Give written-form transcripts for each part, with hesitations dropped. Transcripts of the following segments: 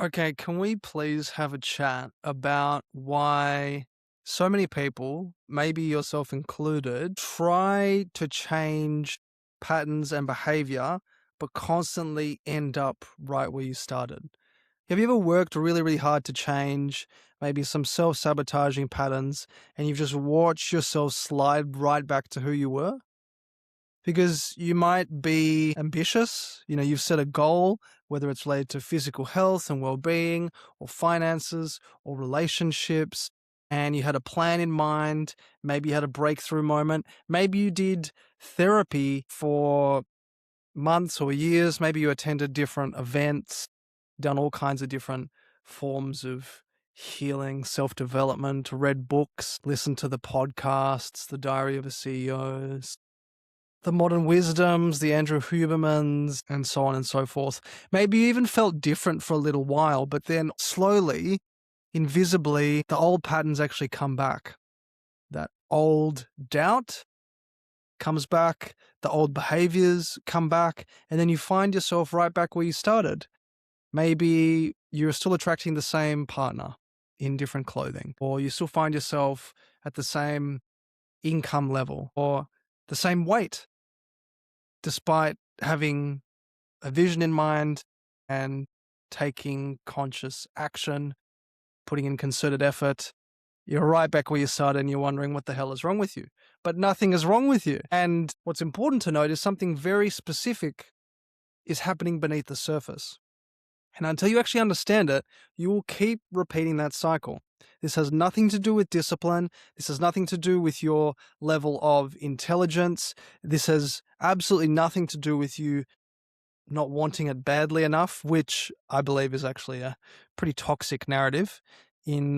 Okay, can we please have a chat about why so many people, maybe yourself included, try to change patterns and behavior, but constantly end up right where you started? Have you ever worked really, really hard to change maybe some self sabotaging patterns and you've just watched yourself slide right back to who you were? Because you might be ambitious, you've set a goal, whether it's related to physical health and well-being or finances or relationships, and you had a plan in mind. Maybe you had a breakthrough moment. Maybe you did therapy for months or years. Maybe you attended different events, done all kinds of different forms of healing, self-development, read books, listened to the podcasts, the Diary of a CEO, the modern wisdoms, the Andrew Hubermans, and so on and so forth. Maybe you even felt different for a little while, but then slowly, invisibly, the old patterns actually come back. That old doubt comes back, the old behaviors come back, and then you find yourself right back where you started. Maybe you're still attracting the same partner in different clothing, or you still find yourself at the same income level or the same weight despite having a vision in mind and taking conscious action, putting in concerted effort. You're right back where you started and you're wondering what the hell is wrong with you. But nothing is wrong with you. And what's important to note is something very specific is happening beneath the surface. And until you actually understand it, you will keep repeating that cycle. This has nothing to do with discipline. This has nothing to do with your level of intelligence. This has absolutely nothing to do with you not wanting it badly enough, which I believe is actually a pretty toxic narrative in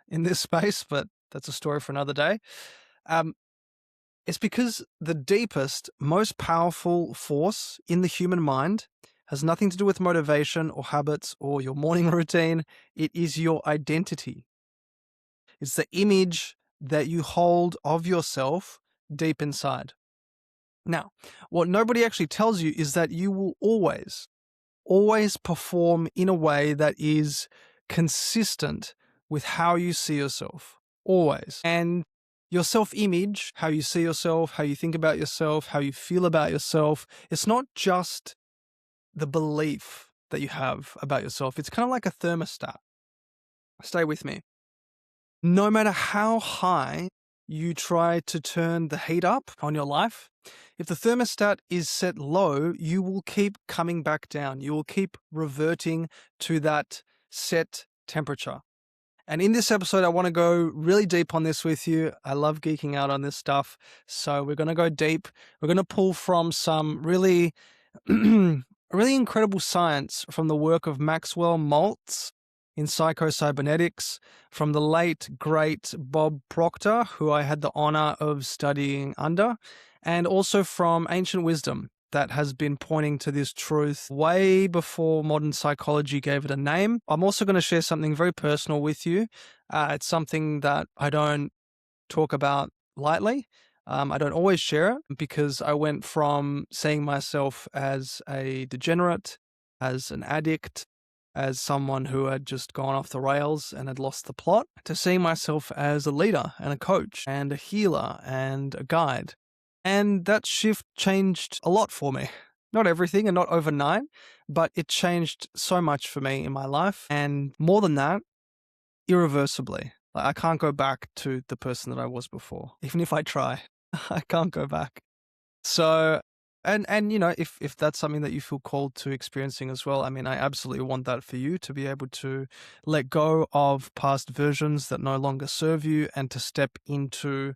this space, but that's a story for another day. Um, it's because the deepest, most powerful force in the human mind has nothing to do with motivation or habits or your morning routine. It is your identity. It's the image that you hold of yourself deep inside. Now, what nobody actually tells you is that you will always perform in a way that is consistent with how you see yourself. Always. And your self-image, how you see yourself, how you think about yourself, how you feel about yourself, it's not just the belief that you have about yourself. It's kind of like a thermostat. Stay with me. No matter how high you try to turn the heat up on your life, if the thermostat is set low, you will keep coming back down. You will keep reverting to that set temperature. And in this episode, I want to go really deep on this with you. I love geeking out on this stuff. So we're going to go deep. We're going to pull from some really, really incredible science from the work of Maxwell Maltz in psycho-cybernetics, from the late, great Bob Proctor, who I had the honor of studying under, and also from ancient wisdom that has been pointing to this truth way before modern psychology gave it a name. I'm also going to share something very personal with you. It's something that I don't talk about lightly. I don't always share it because I went from seeing myself as a degenerate, as an addict, as someone who had just gone off the rails and had lost the plot, to seeing myself as a leader and a coach and a healer and a guide. And that shift changed a lot for me. Not everything and not overnight, but it changed so much for me in my life. And more than that, irreversibly. Like, I can't go back to the person that I was before. Even if I try, I can't go back. So, and if that's something that you feel called to experiencing as well, I mean, I absolutely want that for you, to be able to let go of past versions that no longer serve you and to step into,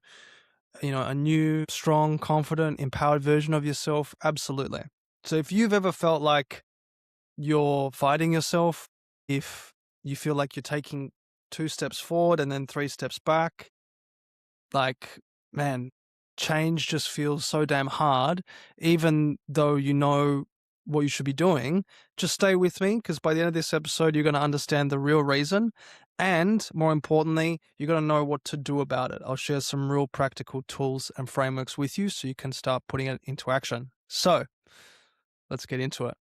a new, strong, confident, empowered version of yourself. Absolutely. So if you've ever felt like you're fighting yourself, if you feel like you're taking 2 steps forward and then 3 steps back, like, man, change just feels so damn hard, even though you know what you should be doing. Just stay with me, because by the end of this episode, you're going to understand the real reason. And more importantly, you're going to know what to do about it. I'll share some real practical tools and frameworks with you so you can start putting it into action. So let's get into it.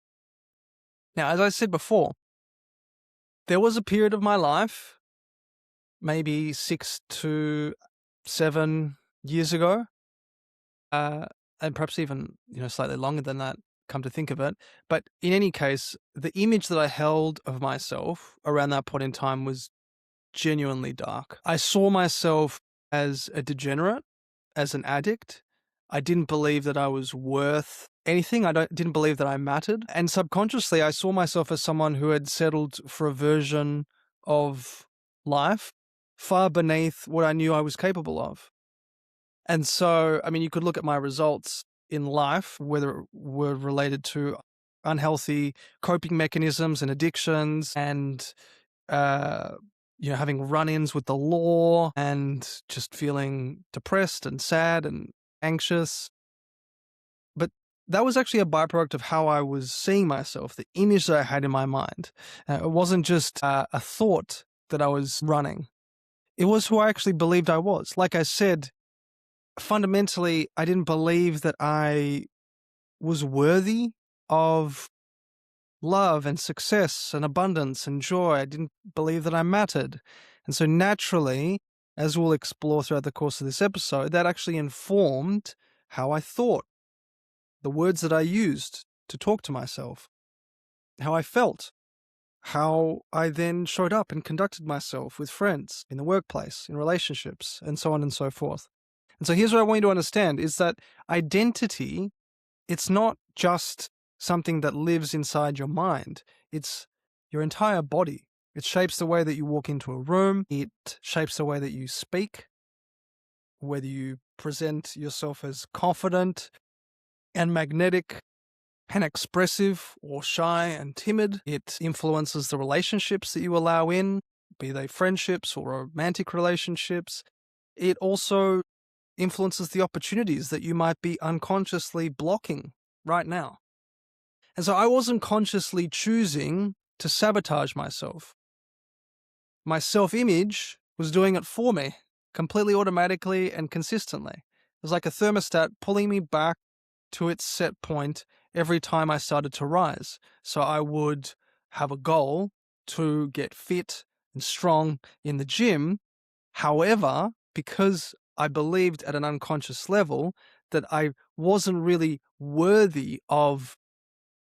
Now, as I said before, There was a period of my life, maybe 6 to 7 years ago, and perhaps even, slightly longer than that, come to think of it. But in any case, the image that I held of myself around that point in time was genuinely dark. I saw myself as a degenerate, as an addict. I didn't believe that I was worth anything. Didn't believe that I mattered. And subconsciously, I saw myself as someone who had settled for a version of life far beneath what I knew I was capable of. And so, I mean, you could look at my results in life, whether it were related to unhealthy coping mechanisms and addictions and, having run-ins with the law and just feeling depressed and sad and anxious. But that was actually a byproduct of how I was seeing myself, the image that I had in my mind. It wasn't just a thought that I was running. It was who I actually believed I was. Like I said, fundamentally, I didn't believe that I was worthy of love and success and abundance and joy. I didn't believe that I mattered. And so naturally, as we'll explore throughout the course of this episode, that actually informed how I thought, the words that I used to talk to myself, how I felt, how I then showed up and conducted myself with friends, in the workplace, in relationships, and so on and so forth. And so here's what I want you to understand is that identity, it's not just something that lives inside your mind. It's your entire body. It shapes the way that you walk into a room. It shapes the way that you speak, whether you present yourself as confident and magnetic and expressive or shy and timid. It influences the relationships that you allow in, be they friendships or romantic relationships. It also influences the opportunities that you might be unconsciously blocking right now. And so I wasn't consciously choosing to sabotage myself. My self-image was doing it for me, completely automatically and consistently. It was like a thermostat pulling me back to its set point every time I started to rise. So I would have a goal to get fit and strong in the gym. However, because I believed at an unconscious level that I wasn't really worthy of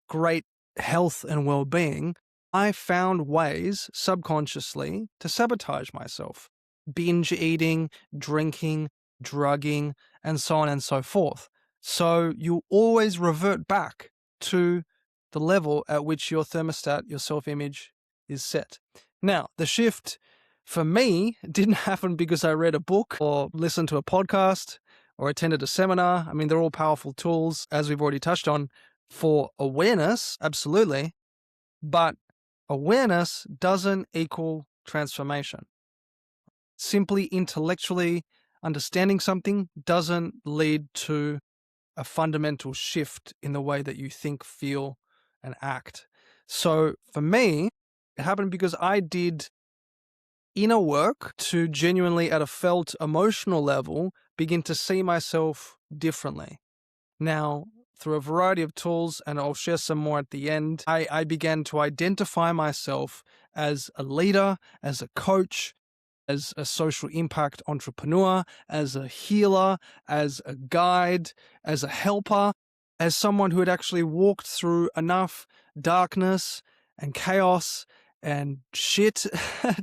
great health and well-being, I found ways subconsciously to sabotage myself. Binge eating, drinking, drugging, and so on and so forth. So you always revert back to the level at which your thermostat, your self-image is set. Now, the shift for me didn't happen because I read a book or listened to a podcast or attended a seminar. I mean, they're all powerful tools, as we've already touched on, for awareness, absolutely. But awareness doesn't equal transformation. Simply intellectually understanding something doesn't lead to a fundamental shift in the way that you think, feel, and act. So for me, it happened because I did inner work to genuinely, at a felt emotional level, begin to see myself differently. Now, through a variety of tools, and I'll share some more at the end, I began to identify myself as a leader, as a coach, as a social impact entrepreneur, as a healer, as a guide, as a helper, as someone who had actually walked through enough darkness and chaos and shit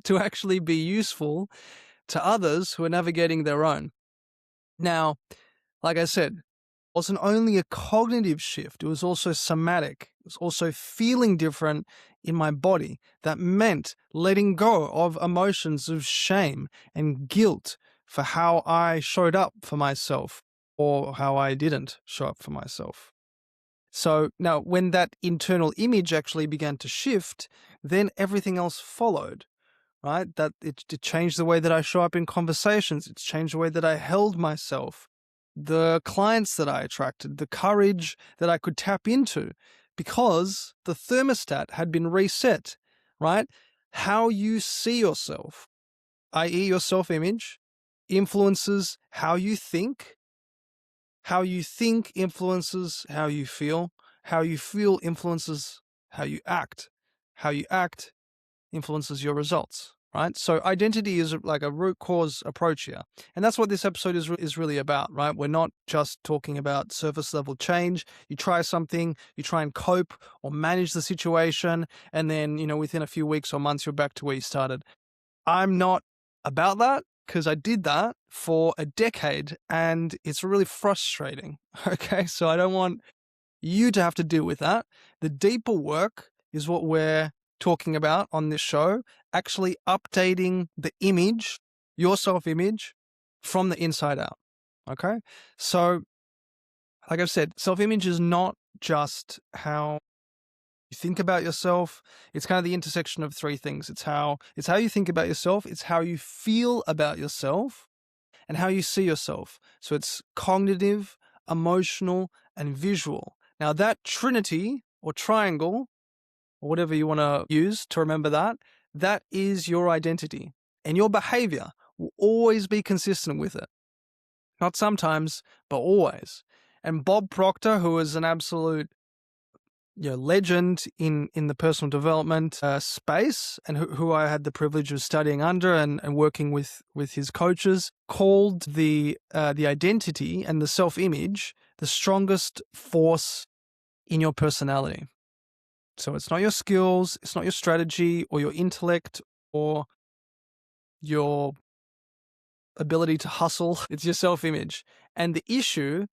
to actually be useful to others who are navigating their own. Now, like I said, wasn't only a cognitive shift, it was also somatic. It was also feeling different in my body. That meant letting go of emotions of shame and guilt for how I showed up for myself or how I didn't show up for myself. So now when that internal image actually began to shift, then everything else followed. Right? That it changed the way that I show up in conversations. It's changed the way that I held myself, the clients that I attracted, the courage that I could tap into, because the thermostat had been reset, right? How you see yourself, i.e. your self-image, influences how you think. How you think influences how you feel. How you feel influences how you act. How you act influences your results, right? So identity is like a root cause approach here. And that's what this episode is really about, right? We're not just talking about surface level change. You try something, you try and cope or manage the situation, and then, within a few weeks or months, you're back to where you started. I'm not about that, because I did that for a decade and it's really frustrating. Okay. So I don't want you to have to deal with that. The deeper work is what we're talking about on this show, actually updating the image, your self-image, from the inside out. Okay. So like I've said, self-image is not just how you think about yourself. It's kind of the intersection of three things. It's how you think about yourself, it's how you feel about yourself, and how you see yourself. So it's cognitive, emotional, and visual. Now that trinity or triangle, or whatever you want to use to remember that is your identity. And your behavior will always be consistent with it. Not sometimes, but always. And Bob Proctor, who is an absolute legend in the personal development space, and who I had the privilege of studying under and working with his coaches, called the identity and the self-image the strongest force in your personality. So it's not your skills, it's not your strategy or your intellect or your ability to hustle. It's your self-image. And the issue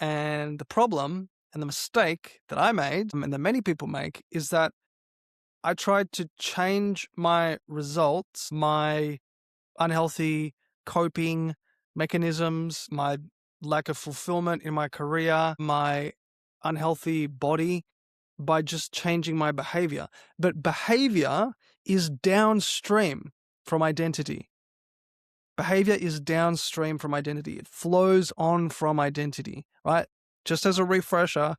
and the problem and the mistake that I made, and that many people make, is that I tried to change my results, my unhealthy coping mechanisms, my lack of fulfillment in my career, my unhealthy body, by just changing my behavior. But behavior is downstream from identity. Behavior is downstream from identity. It flows on from identity, right? Just as a refresher,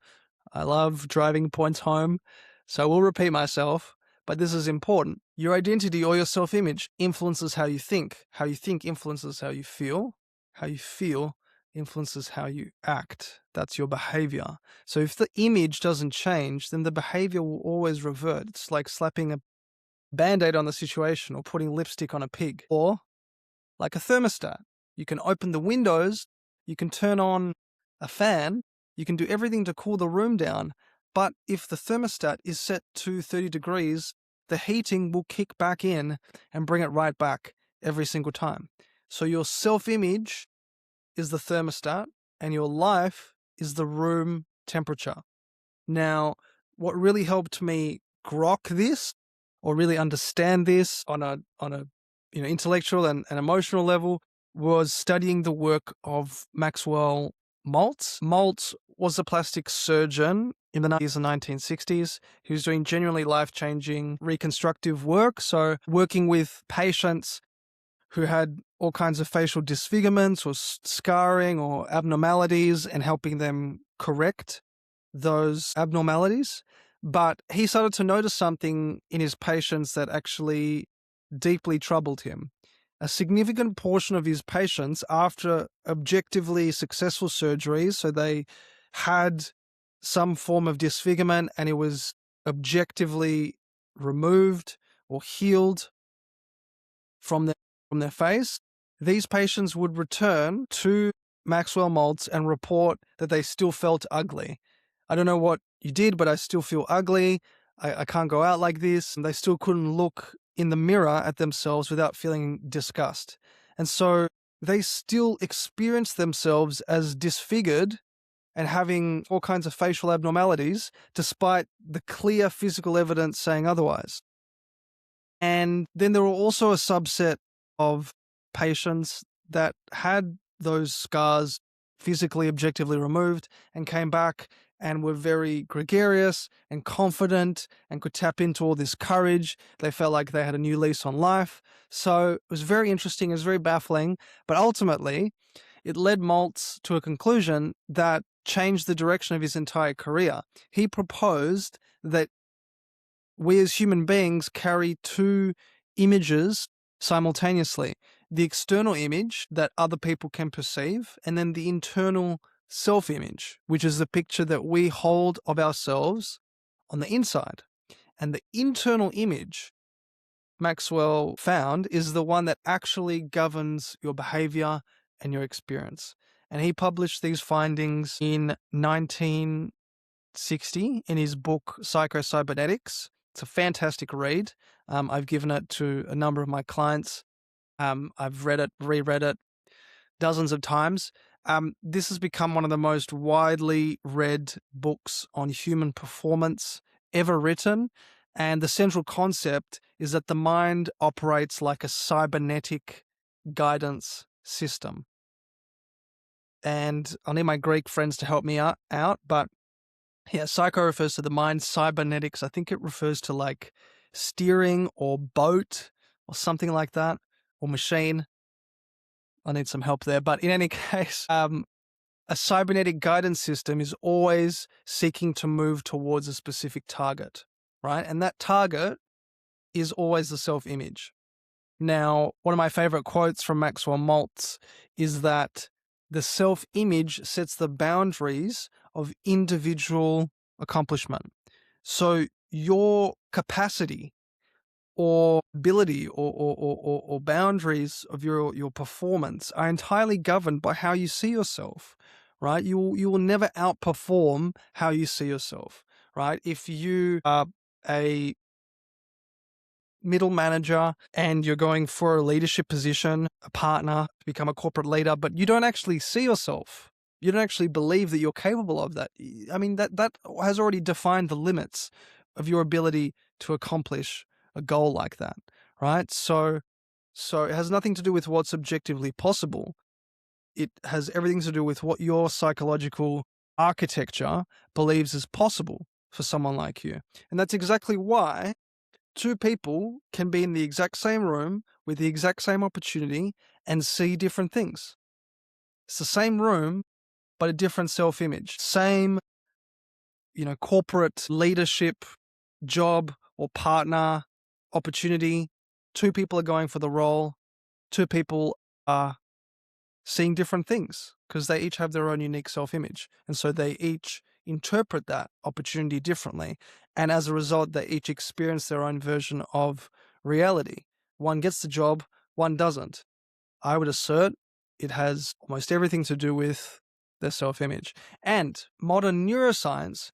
I love driving points home, so I will repeat myself, but this is important. Your identity or your self-image influences how you think. How you think influences how you feel. How you feel influences how you act. That's your behavior. So if the image doesn't change, then the behavior will always revert. It's like slapping a Band-Aid on the situation or putting lipstick on a pig. Or like a thermostat. You can open the windows, you can turn on a fan, you can do everything to cool the room down. But if the thermostat is set to 30 degrees, the heating will kick back in and bring it right back every single time. So your self-image is the thermostat and your life is the room temperature. Now, what really helped me grok this or really understand this on a intellectual and emotional level was studying the work of Maxwell Maltz. Maltz was a plastic surgeon in the 90s and 1960s who was doing genuinely life-changing reconstructive work. So working with patients who had all kinds of facial disfigurements or scarring or abnormalities and helping them correct those abnormalities. But he started to notice something in his patients that actually deeply troubled him. A significant portion of his patients, after objectively successful surgeries, so they had some form of disfigurement and it was objectively removed or healed from their face, these patients would return to Maxwell Maltz and report that they still felt ugly. I don't know what you did, but I still feel ugly. I can't go out like this. And they still couldn't look in the mirror at themselves without feeling disgust. And so they still experience themselves as disfigured and having all kinds of facial abnormalities, despite the clear physical evidence saying otherwise. And then there were also a subset of patients that had those scars physically, objectively removed and came back and were very gregarious and confident and could tap into all this courage. They felt like they had a new lease on life. So it was very interesting. It was very baffling. But ultimately, it led Maltz to a conclusion that changed the direction of his entire career. He proposed that we as human beings carry two images simultaneously. The external image that other people can perceive, and then the internal self-image, which is the picture that we hold of ourselves on the inside. And the internal image Maxwell found is the one that actually governs your behavior and your experience. And he published these findings in 1960 in his book Psycho-Cybernetics. It's a fantastic read. I've given it to a number of my clients. I've read it, reread it dozens of times. This has become one of the most widely read books on human performance ever written. And the central concept is that the mind operates like a cybernetic guidance system. And I'll need my Greek friends to help me out, but yeah, psycho refers to the mind, cybernetics, I think it refers to like steering or boat or something like that, or machine. I need some help there. But in any case, a cybernetic guidance system is always seeking to move towards a specific target, right? And that target is always the self-image. Now, one of my favorite quotes from Maxwell Maltz is that the self-image sets the boundaries of individual accomplishment. So your capacity or ability or boundaries of your performance are entirely governed by how you see yourself, right? You will never outperform how you see yourself, right? If you are a middle manager and you're going for a leadership position, a partner, to become a corporate leader, but you don't actually see yourself, you don't actually believe that you're capable of that. I mean, that has already defined the limits of your ability to accomplish a goal like that, right? So it has nothing to do with what's objectively possible. It has everything to do with what your psychological architecture believes is possible for someone like you. And that's exactly why two people can be in the exact same room with the exact same opportunity and see different things. It's the same room, but a different self-image. Same, corporate leadership, job or partner opportunity. Two people are going for the role. Two people are seeing different things because they each have their own unique self-image. And so they each interpret that opportunity differently. And as a result, they each experience their own version of reality. One gets the job, one doesn't. I would assert it has almost everything to do with their self-image. And modern neuroscience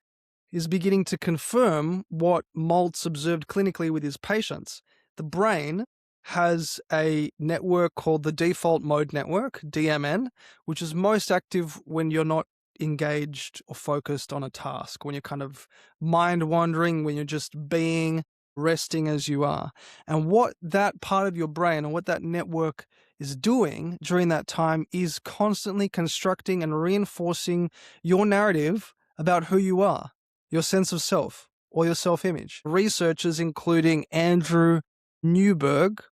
is beginning to confirm what Maltz observed clinically with his patients. The brain has a network called the default mode network, DMN, which is most active when you're not engaged or focused on a task, when you're kind of mind wandering, when you're just being, resting as you are. And what that part of your brain and what that network is doing during that time is constantly constructing and reinforcing your narrative about who you are, your sense of self or your self-image. Researchers, including Andrew Newberg,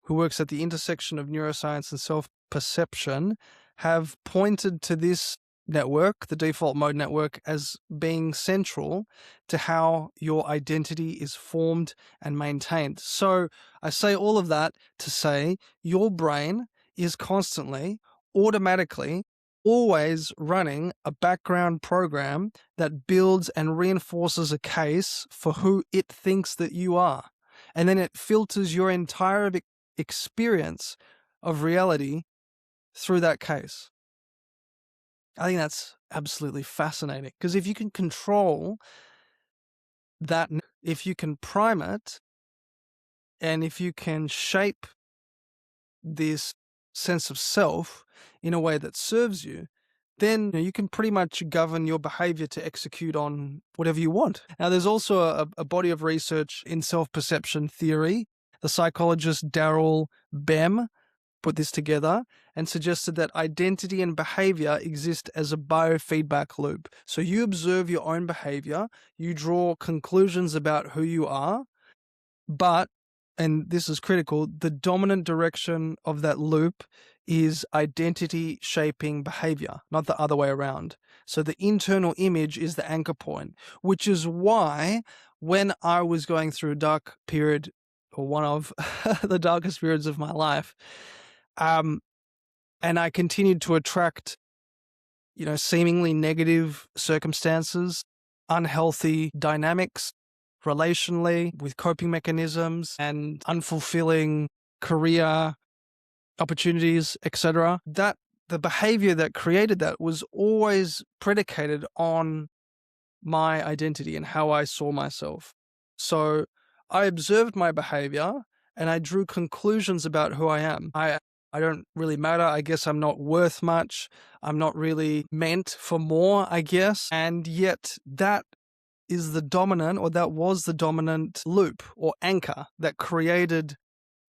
who works at the intersection of neuroscience and self-perception, have pointed to this network, the default mode network, as being central to how your identity is formed and maintained. So I say all of that to say your brain is constantly, automatically, always running a background program that builds and reinforces a case for who it thinks that you are. And then it filters your entire experience of reality through that case. I think that's absolutely fascinating because if you can control that, if you can prime it, and if you can shape this sense of self in a way that serves you, then you can pretty much govern your behavior to execute on whatever you want. Now, there's also a body of research in self-perception theory. The psychologist Daryl Bem put this together and suggested that identity and behavior exist as a biofeedback loop. So you observe your own behavior, you draw conclusions about who you are, but, and this is critical, the dominant direction of that loop is identity shaping behavior, not the other way around. So the internal image is the anchor point, which is why when I was going through a dark period, or one of the darkest periods of my life, and I continued to attract, seemingly negative circumstances, unhealthy dynamics, relationally, with coping mechanisms and unfulfilling career opportunities, etc. That the behavior that created that was always predicated on my identity and how I saw myself. So I observed my behavior and I drew conclusions about who I am. I don't really matter. I guess I'm not worth much. I'm not really meant for more, I guess. And yet that is the dominant, or that was the dominant loop or anchor that created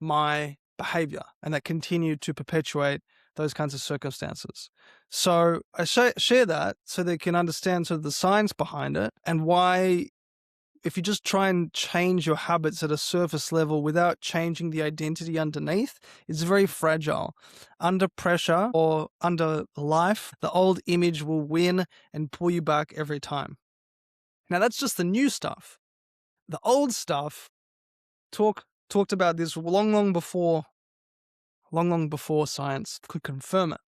my behavior and that continued to perpetuate those kinds of circumstances. So I share that so they can understand sort of the science behind it and why, if you just try and change your habits at a surface level without changing the identity underneath, it's very fragile. Under pressure or under life, the old image will win and pull you back every time. Now that's just the new stuff. The old stuff talked about this long before science could confirm it.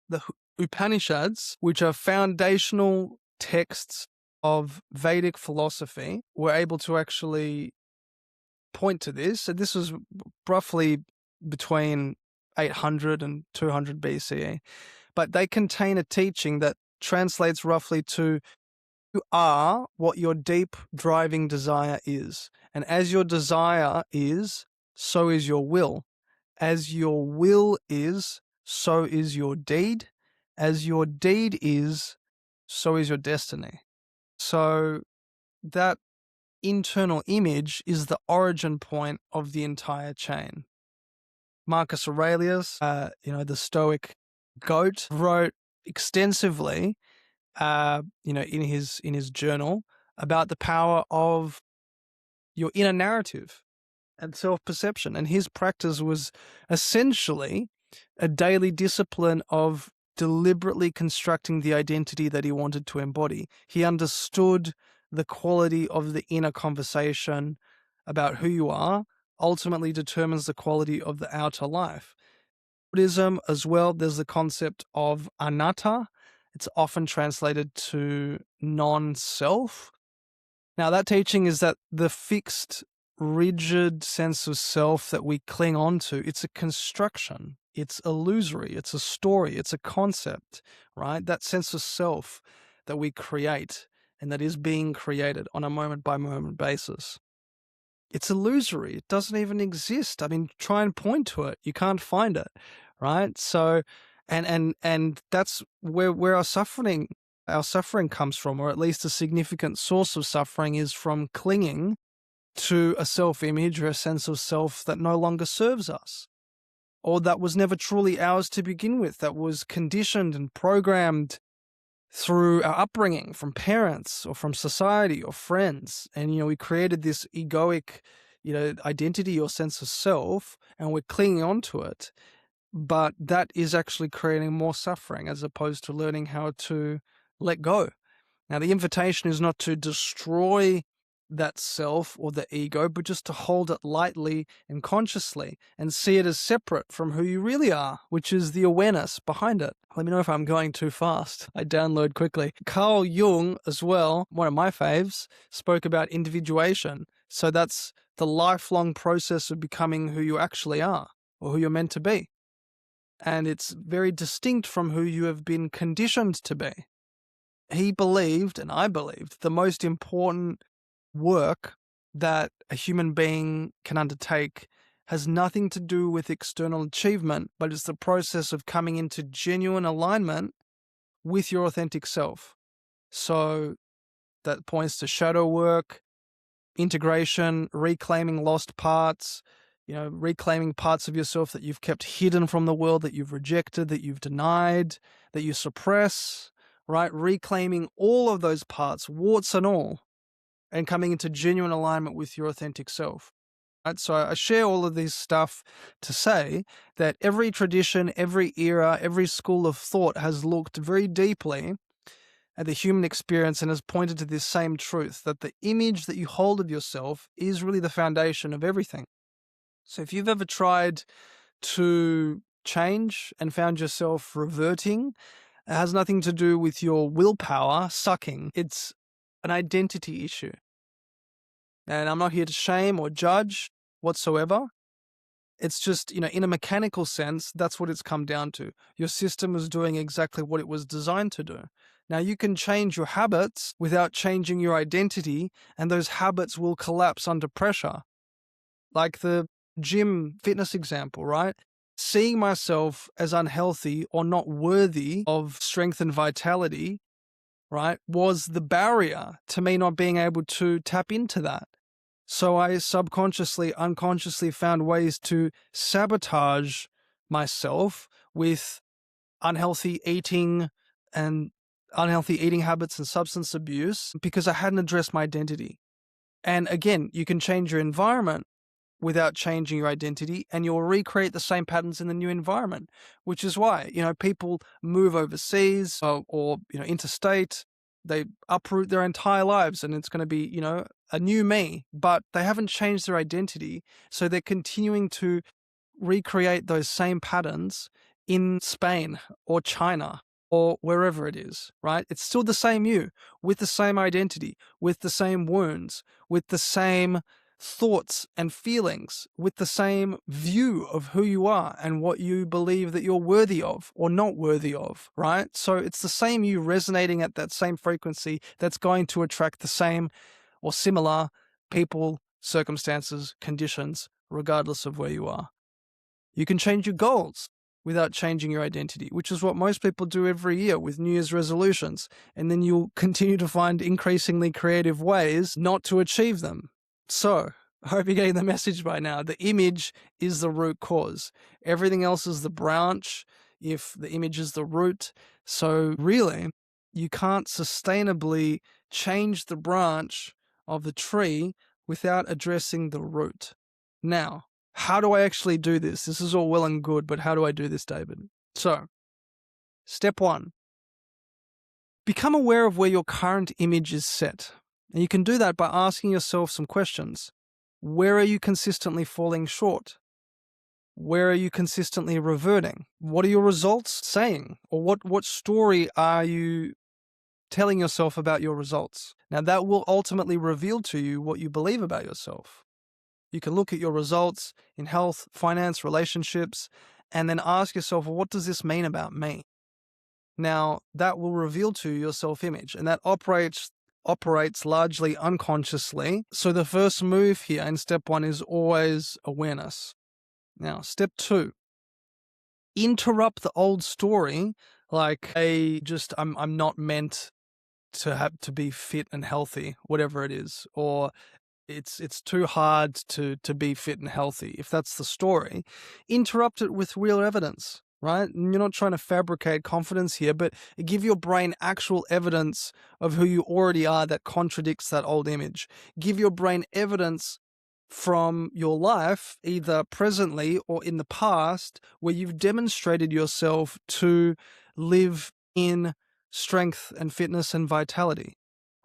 The Upanishads, which are foundational texts of Vedic philosophy, were able to actually point to this. So this was roughly between 800 and 200 BCE. But they contain a teaching that translates roughly to: you are what your deep driving desire is. And as your desire is, so is your will. As your will is, so is your deed. As your deed is, so is your destiny. So that internal image is the origin point of the entire chain. Marcus Aurelius, the Stoic goat, wrote extensively, in his journal about the power of your inner narrative and self-perception. And his practice was essentially a daily discipline of deliberately constructing the identity that he wanted to embody. He understood the quality of the inner conversation about who you are ultimately determines the quality of the outer life. Buddhism as well, there's the concept of anatta. It's often translated to non-self. Now, that teaching is that the fixed, rigid sense of self that we cling on to, it's a construction. It's illusory. It's a story. It's a concept, right? That sense of self that we create and that is being created on a moment-by-moment basis. It's illusory. It doesn't even exist. I mean, try and point to it. You can't find it, right? So, and that's where our suffering comes from, or at least a significant source of suffering is from clinging to a self-image or a sense of self that no longer serves us, or that was never truly ours to begin with, that was conditioned and programmed through our upbringing from parents or from society or friends. And, we created this egoic, identity or sense of self, and we're clinging on to it. But that is actually creating more suffering as opposed to learning how to let go. Now, the invitation is not to destroy that self or the ego, but just to hold it lightly and consciously and see it as separate from who you really are, which is the awareness behind it. Let me know if I'm going too fast. I download quickly. Carl Jung as well, one of my faves, spoke about individuation. So that's the lifelong process of becoming who you actually are or who you're meant to be. And it's very distinct from who you have been conditioned to be. He believed, and I believed, the most important work that a human being can undertake has nothing to do with external achievement, but it's the process of coming into genuine alignment with your authentic self. So that points to shadow work, integration, reclaiming lost parts, reclaiming parts of yourself that you've kept hidden from the world, that you've rejected, that you've denied, that you suppress, right? Reclaiming all of those parts, warts and all, and coming into genuine alignment with your authentic self. Right? So I share all of this stuff to say that every tradition, every era, every school of thought has looked very deeply at the human experience and has pointed to this same truth, that the image that you hold of yourself is really the foundation of everything. So if you've ever tried to change and found yourself reverting, it has nothing to do with your willpower sucking. It's an identity issue. And I'm not here to shame or judge whatsoever. It's just, in a mechanical sense, that's what it's come down to. Your system is doing exactly what it was designed to do. Now, you can change your habits without changing your identity, and those habits will collapse under pressure. Like the gym fitness example, right? Seeing myself as unhealthy or not worthy of strength and vitality, right, was the barrier to me not being able to tap into that. So I subconsciously, unconsciously found ways to sabotage myself with unhealthy eating and unhealthy eating habits and substance abuse because I hadn't addressed my identity. And again, you can change your environment without changing your identity, and you'll recreate the same patterns in the new environment, which is why, people move overseas or interstate. They uproot their entire lives and it's going to be, a new me, but they haven't changed their identity. So they're continuing to recreate those same patterns in Spain or China or wherever it is, right? It's still the same you with the same identity, with the same wounds, with the same thoughts and feelings, with the same view of who you are and what you believe that you're worthy of or not worthy of, right? So it's the same you resonating at that same frequency that's going to attract the same or similar people, circumstances, conditions, regardless of where you are. You can change your goals without changing your identity, which is what most people do every year with New Year's resolutions. And then you'll continue to find increasingly creative ways not to achieve them. So, I hope you're getting the message by now. The image is the root cause. Everything else is the branch if the image is the root. So really, you can't sustainably change the branch of the tree without addressing the root. Now, how do I actually do this? This is all well and good, but how do I do this, David? So, step 1, become aware of where your current image is set. And you can do that by asking yourself some questions. Where are you consistently falling short? Where are you consistently reverting? What are your results saying? Or what story are you telling yourself about your results? Now, that will ultimately reveal to you what you believe about yourself. You can look at your results in health, finance, relationships, and then ask yourself, well, what does this mean about me? Now, that will reveal to you your self-image, and that operates largely unconsciously. So the first move here in step 1 is always awareness. Now, step 2, interrupt the old story, like I'm not meant to be fit and healthy, whatever it is, or it's too hard to be fit and healthy. If that's the story, interrupt it with real evidence, right? And you're not trying to fabricate confidence here, but give your brain actual evidence of who you already are that contradicts that old image. Give your brain evidence from your life, either presently or in the past, where you've demonstrated yourself to live in strength and fitness and vitality.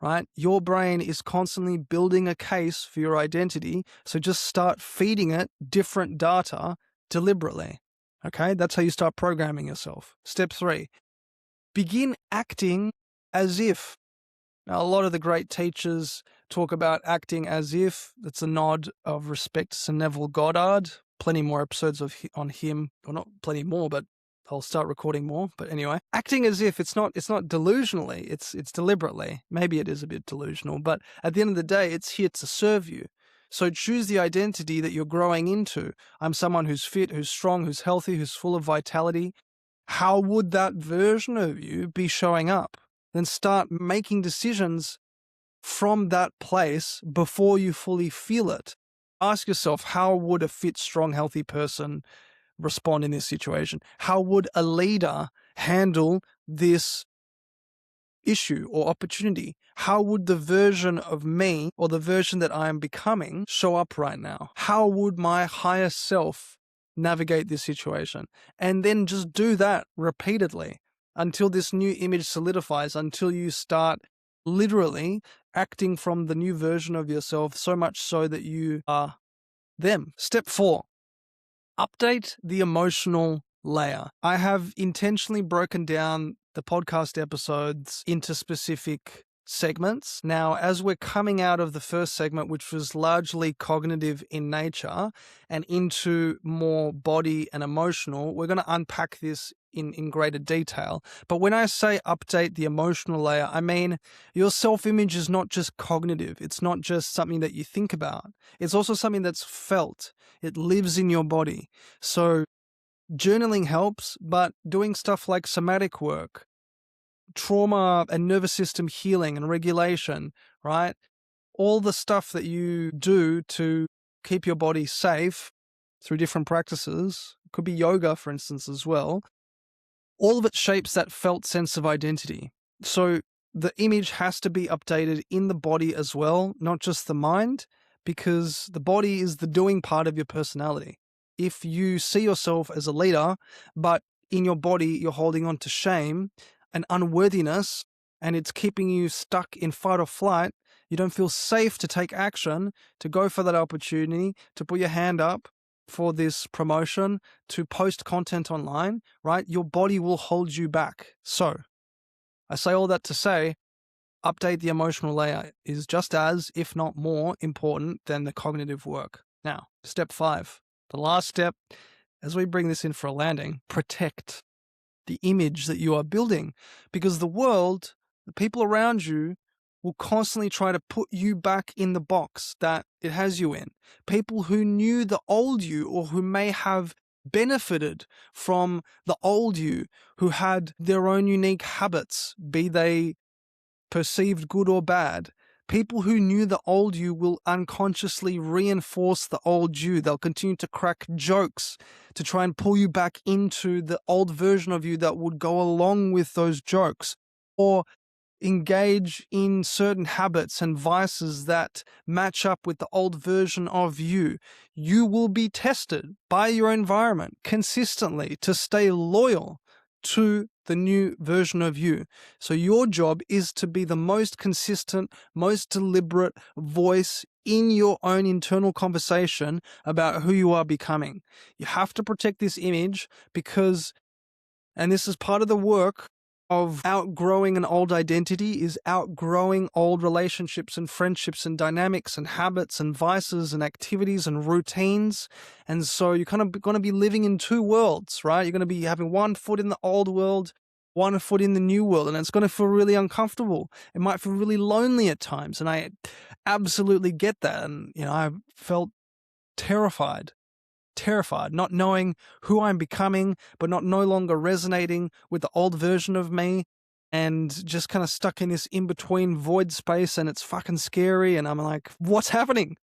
Right? Your brain is constantly building a case for your identity, so just start feeding it different data deliberately. Okay? That's how you start programming yourself. Step 3, begin acting as if. Now, a lot of the great teachers talk about acting as if. That's a nod of respect to Sir Neville Goddard. Plenty more episodes on him, or not plenty more, but I'll start recording more. But anyway, acting as if, it's not delusionally, it's deliberately. Maybe it is a bit delusional, but at the end of the day, it's here to serve you. So choose the identity that you're growing into. I'm someone who's fit, who's strong, who's healthy, who's full of vitality. How would that version of you be showing up? Then start making decisions from that place before you fully feel it. Ask yourself, how would a fit, strong, healthy person respond in this situation? How would a leader handle this issue or opportunity? How would the version of me or the version that I am becoming show up right now? How would my higher self navigate this situation? And then just do that repeatedly until this new image solidifies, until you start literally acting from the new version of yourself, so much so that you are them. Step 4, update the emotional layer. I have intentionally broken down the podcast episodes into specific segments. Now, as we're coming out of the first segment, which was largely cognitive in nature, and into more body and emotional, we're going to unpack this in greater detail. But when I say update the emotional layer, I mean your self-image is not just cognitive. It's not just something that you think about. It's also something that's felt. It lives in your body. So journaling helps, but doing stuff like somatic work, trauma and nervous system healing and regulation, right? All the stuff that you do to keep your body safe through different practices, could be yoga, for instance, as well. All of it shapes that felt sense of identity. So the image has to be updated in the body as well, not just the mind, because the body is the doing part of your personality. If you see yourself as a leader, but in your body you're holding on to shame and unworthiness, and it's keeping you stuck in fight or flight, you don't feel safe to take action, to go for that opportunity, to put your hand up for this promotion, to post content online, right? Your body will hold you back. So I say all that to say, update the emotional layer is just as, if not more, important than the cognitive work. Now, step 5, the last step, as we bring this in for a landing, protect the image that you are building, because the world, the people around you, will constantly try to put you back in the box that it has you in. People who knew the old you, or who may have benefited from the old you, who had their own unique habits, be they perceived good or bad. People who knew the old you will unconsciously reinforce the old you. They'll continue to crack jokes to try and pull you back into the old version of you that would go along with those jokes, or engage in certain habits and vices that match up with the old version of you. You will be tested by your environment consistently to stay loyal to the new version of you. So your job is to be the most consistent, most deliberate voice in your own internal conversation about who you are becoming. You have to protect this image because, and this is part of the work of outgrowing an old identity, is outgrowing old relationships and friendships and dynamics and habits and vices and activities and routines. And so you're kind of going to be living in two worlds, right? You're going to be having one foot in the old world, one foot in the new world, and it's going to feel really uncomfortable. It might feel really lonely at times, and I absolutely get that. And, I felt terrified, not knowing who I'm becoming, but no longer resonating with the old version of me, and just kind of stuck in this in-between void space, and it's fucking scary, and I'm like, what's happening?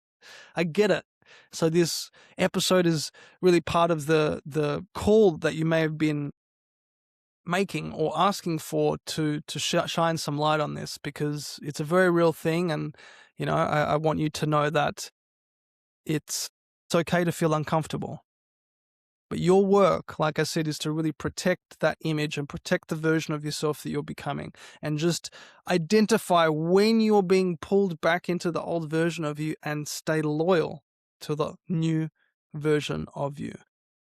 I get it. So this episode is really part of the call that you may have been making or asking for to shine some light on this, because it's a very real thing, and I want you to know that it's okay to feel uncomfortable. But your work, like I said, is to really protect that image and protect the version of yourself that you're becoming, and just identify when you're being pulled back into the old version of you and stay loyal to the new version of you.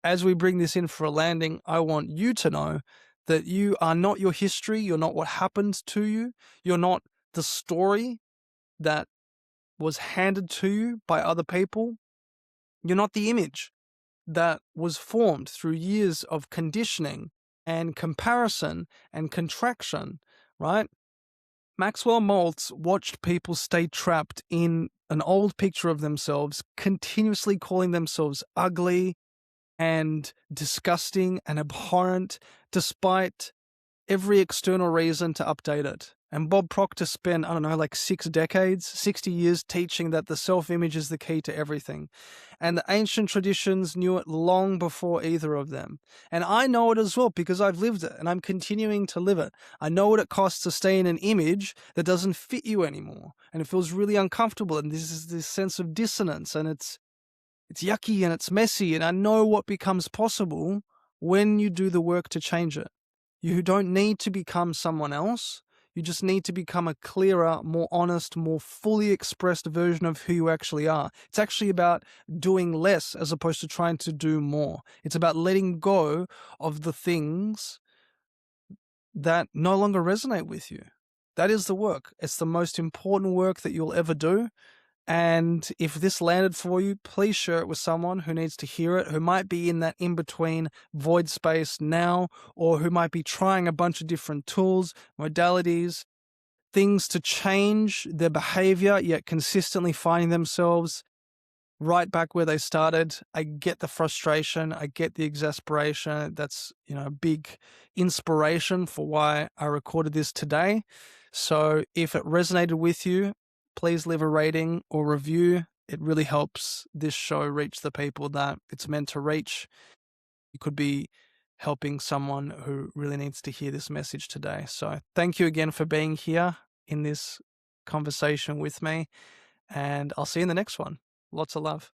As we bring this in for a landing, I want you to know that you are not your history. You're not what happened to you. You're not the story that was handed to you by other people. You're not the image that was formed through years of conditioning and comparison and contraction, right? Maxwell Maltz watched people stay trapped in an old picture of themselves, continuously calling themselves ugly and disgusting and abhorrent, despite every external reason to update it. And Bob Proctor spent, 6 decades, 60 years teaching that the self-image is the key to everything. And the ancient traditions knew it long before either of them. And I know it as well because I've lived it and I'm continuing to live it. I know what it costs to stay in an image that doesn't fit you anymore. And it feels really uncomfortable. And this is this sense of dissonance, and it's yucky and it's messy. And I know what becomes possible when you do the work to change it. You don't need to become someone else. You just need to become a clearer, more honest, more fully expressed version of who you actually are. It's actually about doing less as opposed to trying to do more. It's about letting go of the things that no longer resonate with you. That is the work. It's the most important work that you'll ever do. And if this landed for you, please share it with someone who needs to hear it, who might be in that in-between void space now, or who might be trying a bunch of different tools, modalities, things to change their behavior, yet consistently finding themselves right back where they started. I get the frustration. I get the exasperation. That's, a big inspiration for why I recorded this today. So if it resonated with you, please leave a rating or review. It really helps this show reach the people that it's meant to reach. You could be helping someone who really needs to hear this message today. So thank you again for being here in this conversation with me, and I'll see you in the next one. Lots of love.